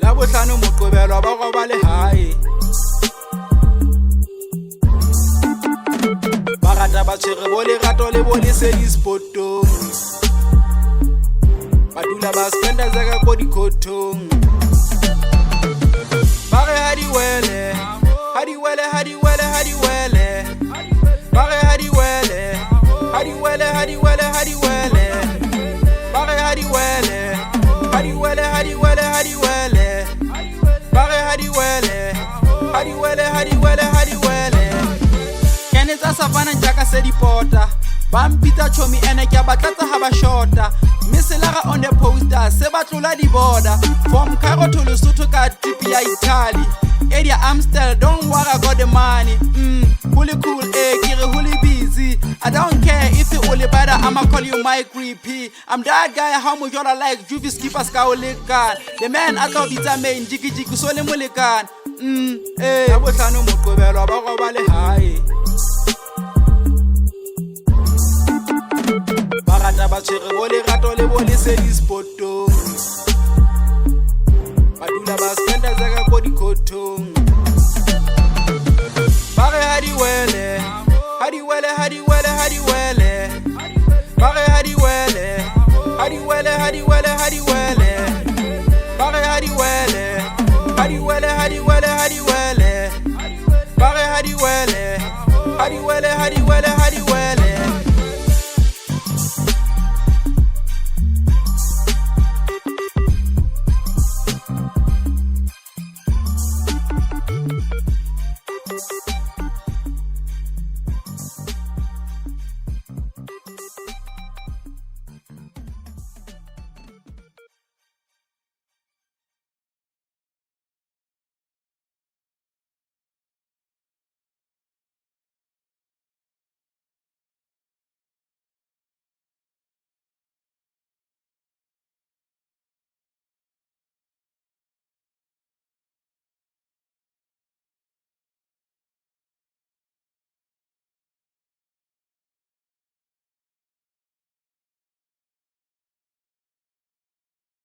La bohlano moqebelo ba go ba le hae ba rata ba tshwere bo le gato le bo le sedi spotong ba dula ba spenda zaka ko dikhothong ba re ha di wele ha di wele ha di wele ha di wele ba re ha di wele ha di wele ha di wele ha di wele ba re ha di wele ha di wele ha di wele ha di wele ba re ha di wele ha di wele ha di wele ha di wele kene tsa savana jaka se dipota ba mpita chomi ene ke batlatsa ha ba shota Meselara on the poster se batlola di border from Cairo to Lesotho ka tipi ya Italy area Amstel don't worry I got the money fully cool kire fully busy I don't care if you only better I'ma call you my creepy I'm that guy how much you like Juvi skipper ska olekan the man I thought it's a main jiki jiki so le molekan la bohlano moqebelo ba go ba le hae ba rata ba tshwere bo le gato le bo le sedi spotong ba dula ba spenda zaka ko dikhothong ba re ha di wele ha di wele ha di wele ha di wele ba re ha di wele ha di wele ha di wele ha di wele ba re ha di wele ha di wele ha di wele ha di wele ba re ha di wele ha di wele ha di